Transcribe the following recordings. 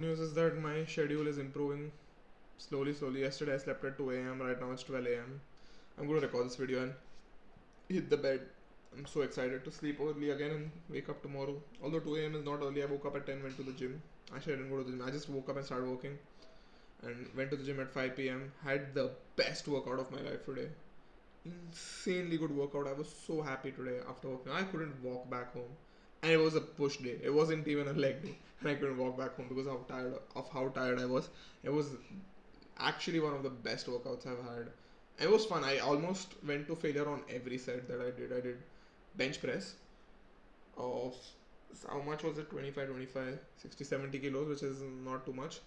News is that my schedule is improving slowly. Yesterday I slept at 2 a.m. Right now it's 12 a.m. I'm going to record this video and hit the bed. I'm so excited to sleep early again and wake up tomorrow. Although 2 a.m. is not early, I woke up at 10, went to the gym. Actually, I didn't go to the gym. I just woke up and started working and went to the gym at 5 p.m. Had the best workout of my life today. Insanely good workout. I was so happy today after working. I couldn't walk back home. And it was a push day. It wasn't even a leg day. And I couldn't walk back home because of how tired I was. It was actually one of the best workouts I've had. It was fun. I almost went to failure on every set that I did. I did bench press of how much was it? 25, 25, 60, 70 kilos, which is not too much.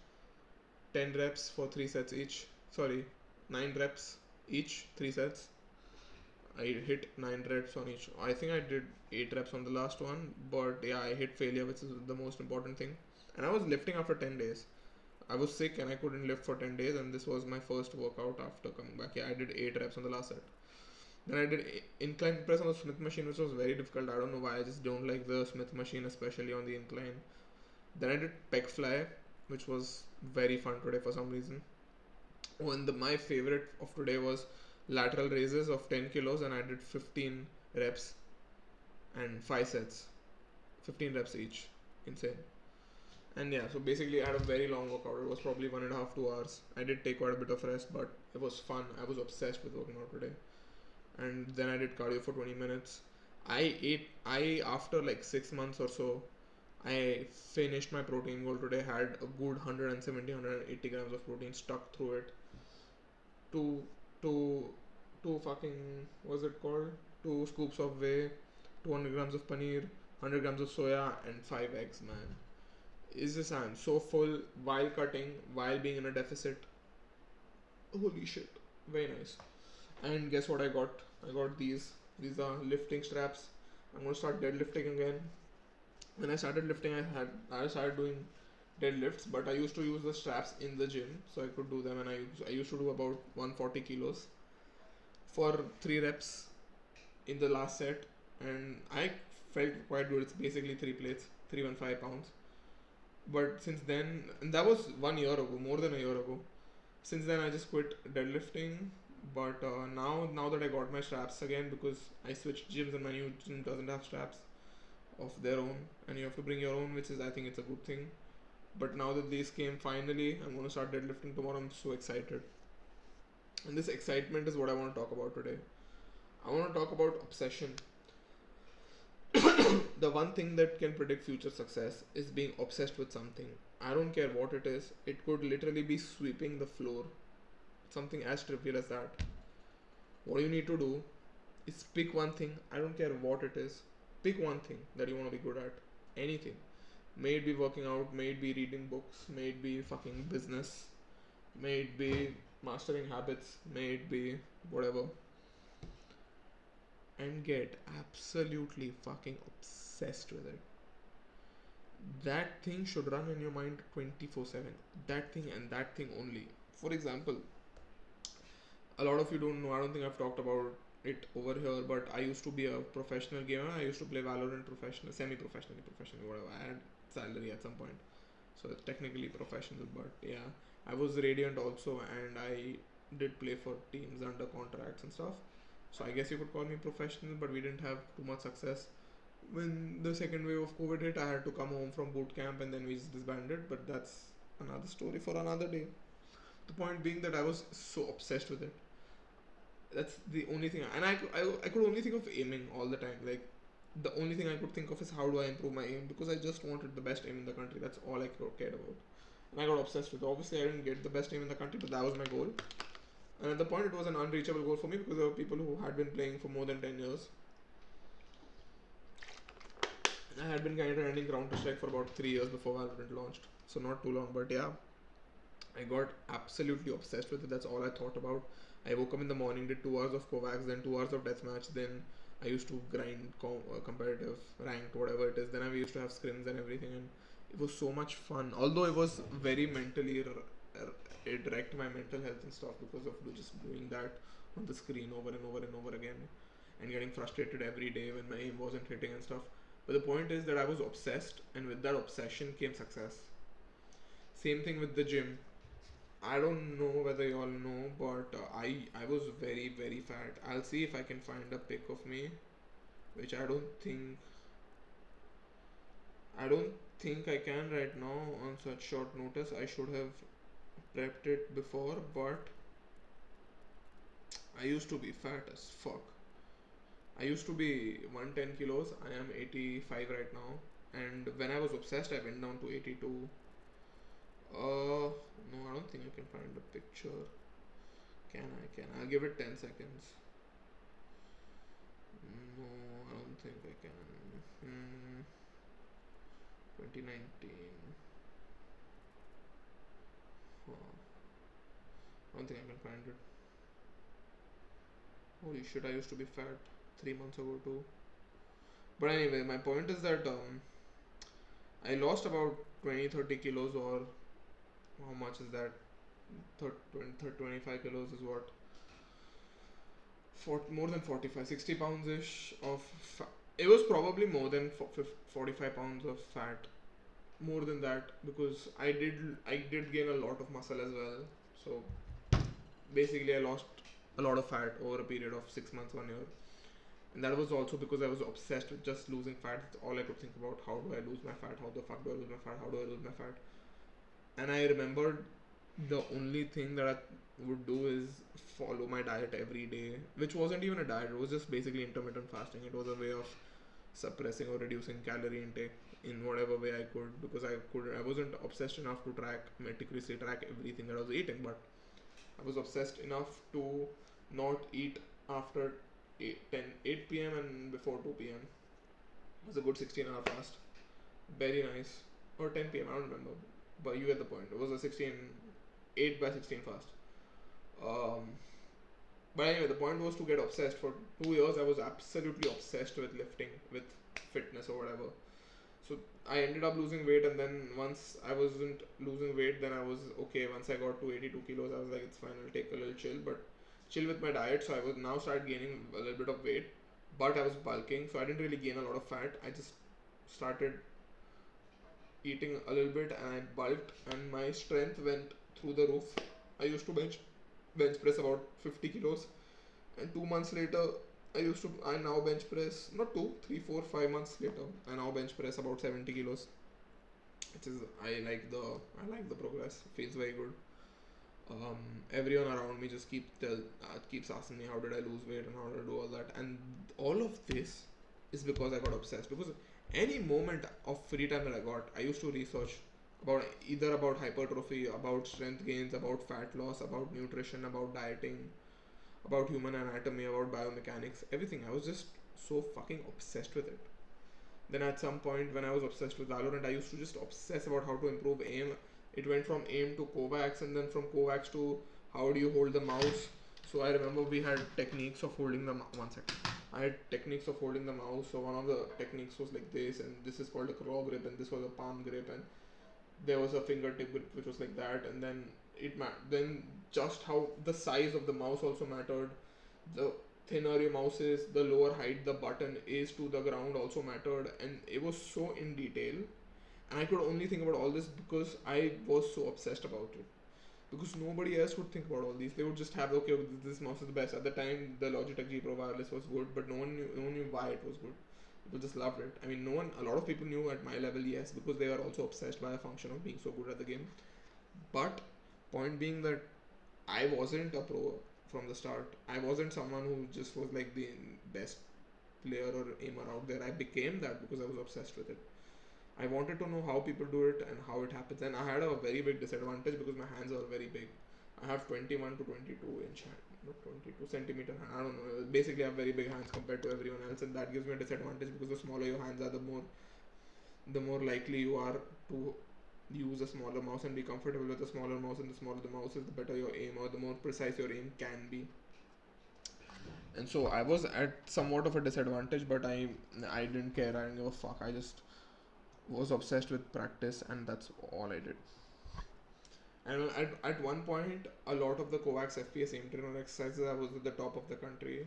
10 reps for 3 sets each. Sorry, 9 reps each, 3 sets. I hit 9 reps on each. I think I did 8 reps on the last one, but yeah, I hit failure, which is the most important thing. And I was lifting after 10 days. I was sick and I couldn't lift for 10 days, and this was my first workout after coming back. Yeah, I did 8 reps on the last set. Then I did incline press on the Smith machine, which was very difficult. I don't know why, I just don't like the Smith machine, especially on the incline. Then I did pec fly, which was very fun today for some reason. Oh, and my favorite of today was lateral raises of 10 kilos, and I did 15 reps and 5 sets, 15 reps each. Insane. And yeah, so basically I had a very long workout. It was probably 1.5, 2 hours. I did take quite a bit of rest, but it was fun. I was obsessed with working out today. And then I did cardio for 20 minutes. I after like 6 months or so, I finished my protein goal today. Had a good 170, 180 grams of protein stuck through it. Two, two, two fucking, what's it called? 2 scoops of whey, 200 grams of paneer, 100 grams of soya, and 5 eggs, man. Is this I'm so full while cutting, while being in a deficit. Holy shit. Very nice. And guess what I got? I got these. These are lifting straps. I'm gonna start deadlifting again. When I started lifting, I started doing deadlifts, but I used to use the straps in the gym so I could do them, and I used to do about 140 kilos for 3 reps in the last set, and I felt quite good. It's basically 3 plates, 315 pounds. But since then, and that was 1 year ago, more than a year ago. Since then, I just quit deadlifting. But now that I got my straps again, because I switched gyms and my new gym doesn't have straps of their own, and you have to bring your own, which is, I think it's a good thing. But now that these came finally, I'm gonna start deadlifting tomorrow. I'm so excited, and this excitement is what I want to talk about today. I want to talk about obsession. The one thing that can predict future success is being obsessed with something. I don't care what it is. It could literally be sweeping the floor. Something as trivial as that. What you need to do is pick one thing. I don't care what it is. Pick one thing that you want to be good at. Anything. May it be working out, may it be reading books, may it be fucking business, may it be mastering habits, may it be whatever. And get absolutely fucking obsessed with it. That thing should run in your mind 24/7. That thing and that thing only. For example, a lot of you don't know, I don't think I've talked about it over here, but I used to be a professional gamer. I used to play Valorant professional, semi-professionally, whatever. I had salary at some point, so it's technically professional. But yeah, I was Radiant also, and I did play for teams under contracts and stuff. So I guess you could call me professional, but we didn't have too much success. When the second wave of COVID hit, I had to come home from boot camp, and then we just disbanded. But that's another story for another day. The point being that I was so obsessed with it. That's the only thing, and I could only think of aiming all the time. Like, the only thing I could think of is how do I improve my aim, because I just wanted the best aim in the country. That's all I cared about, and I got obsessed with it. Obviously, I didn't get the best aim in the country, but that was my goal. And at the point, it was an unreachable goal for me because there were people who had been playing for more than 10 years. I had been kind of running Counter Strike for about 3 years before Valorant launched, so not too long. But yeah, I got absolutely obsessed with it. That's all I thought about. I woke up in the morning, did 2 hours of Kovacs, then 2 hours of deathmatch. Then I used to grind competitive, ranked, whatever it is. Then I used to have scrims and everything, and it was so much fun. Although it was very mentally, it wrecked my mental health and stuff because of just doing that on the screen over and over and over again, and getting frustrated every day when my aim wasn't hitting and stuff. But the point is that I was obsessed, and with that obsession came success. Same thing with the gym. I don't know whether you all know, but I was very fat. I'll see if I can find a pic of me, which I don't think I can right now on such short notice. I should have prepped it before, but I used to be fat as fuck. I used to be 110 kilos. I am 85 right now. And when I was obsessed, I went down to 82. No, I don't think I can find a picture. Can I? Can I? I'll give it 10 seconds. No, I don't think I can. 2019. Huh. I don't think I can find it. Holy shit, I used to be fat 3 months ago too. But anyway, my point is that I lost about 20-30 kilos, or how much is that? 25 kilos is what? More than 45, 60 pounds ish of it was probably more than 45 pounds of fat, more than that, because I did gain a lot of muscle as well. So basically I lost a lot of fat over a period of 6 months, 1 year. And that was also because I was obsessed with just losing fat. That's all I could think about. How do I lose my fat? How the fuck do I lose my fat? How do I lose my fat? And I remembered the only thing that I would do is follow my diet every day, which wasn't even a diet. It was just basically intermittent fasting. It was a way of suppressing or reducing calorie intake in whatever way I could, because I wasn't obsessed enough to meticulously track everything that I was eating, but I was obsessed enough to not eat after 8 p.m. and before 2 p.m. It was a good 16-hour fast. Very nice. Or 10 p.m. I don't remember. But you get the point. It was a 8 by 16 fast. Um, but anyway, the point was to get obsessed. For 2 years, I was absolutely obsessed with lifting, with fitness or whatever. So I ended up losing weight, and then once I wasn't losing weight, then I was okay. Once I got to 82 kilos, I was like, it's fine, I'll take a little chill with my diet. So I was now started gaining a little bit of weight, but I was bulking, so I didn't really gain a lot of fat. I just started eating a little bit, and I bulked, and my strength went through the roof. I used to bench press about 50 kilos, and 2 months later, I now bench press, not 2, 3, 4, 5 months later, I now bench press about 70 kilos, which is, I like the progress. It feels very good. Um, Everyone around me just keeps asking me how did I lose weight and how did I do all that, and all of this is because I got obsessed. Because any moment of free time that I got, I used to research about hypertrophy, about strength gains, about fat loss, about nutrition, about dieting, about human anatomy, about biomechanics, everything. I was just so fucking obsessed with it. Then at some point when I was obsessed with Valorant, I used to just obsess about how to improve aim. It went from aim to Kovacs, and then from Kovacs to how do you hold the mouse. So I remember we had techniques of holding the one second. I had techniques of holding the mouse. So one of the techniques was like this, and this is called a claw grip, and this was a palm grip, and there was a fingertip grip which was like that, and then then just how the size of the mouse also mattered. The thinner your mouse is, the lower height the button is to the ground also mattered, and it was so in detail. And I could only think about all this because I was so obsessed about it. Because nobody else would think about all these. They would just have, okay, this mouse is the best. At the time, the Logitech G Pro Wireless was good, but no one knew why it was good. People just loved it. I mean, a lot of people knew at my level, yes, because they were also obsessed by a function of being so good at the game. But point being that I wasn't a pro from the start. I wasn't someone who just was like the best player or aimer out there. I became that because I was obsessed with it. I wanted to know how people do it and how it happens. And I had a very big disadvantage because my hands are very big. I have 21 to 22 inch hand, not 22 centimeter hand. I don't know. Basically, I have very big hands compared to everyone else, and that gives me a disadvantage because the smaller your hands are, the more likely you are to use a smaller mouse and be comfortable with a smaller mouse. And the smaller the mouse is, the better your aim, or the more precise your aim can be. And so I was at somewhat of a disadvantage, but I didn't care. I didn't give a fuck. I just was obsessed with practice, and that's all I did. And at one point, a lot of the Kovacs FPS aim trainer exercises, I was at the top of the country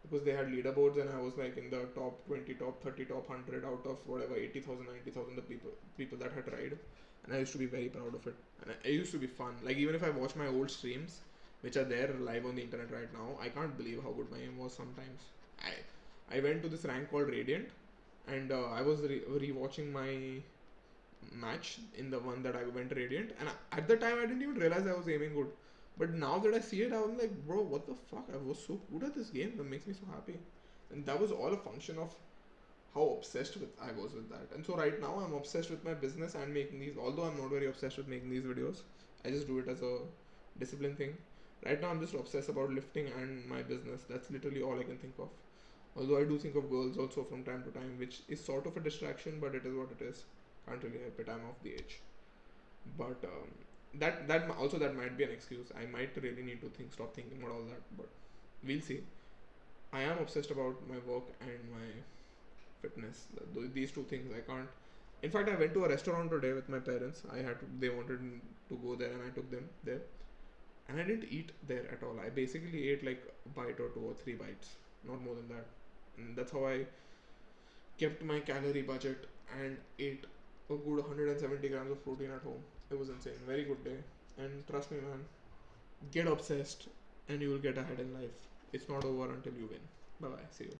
because they had leaderboards, and I was like in the top 20, top 30, top 100 out of whatever 80,000, 90,000 the people that had tried. and I used to be very proud of it. And it used to be fun. Like even if I watch my old streams, which are there live on the internet right now, I can't believe how good my aim was sometimes. I went to this rank called Radiant, and I was rewatching my match in the one that I went Radiant, and at the time I didn't even realize I was aiming good. But now that I see it, I'm like, bro, what the fuck? I was so good at this game. That makes me so happy, and that was all a function of how obsessed with I was with that. And so right now I'm obsessed with my business and making these. Although I'm not very obsessed with making these videos, I just do it as a discipline thing. Right now I'm just obsessed about lifting and my business. That's literally all I can think of. Although I do think of girls also from time to time, which is sort of a distraction, but it is what it is. Can't really help it. I'm of the age. But that also that might be an excuse. I might really need to stop thinking about all that. But we'll see. I am obsessed about my work and my fitness. These two things I can't. In fact, I went to a restaurant today with my parents. They wanted to go there, and I took them there. And I didn't eat there at all. I basically ate like a bite or two or three bites, not more than that. And that's how I kept my calorie budget and ate a good 170 grams of protein at home. It was insane. Very good day. And trust me, man, get obsessed and you will get ahead in life. It's not over until you win. Bye bye. See you.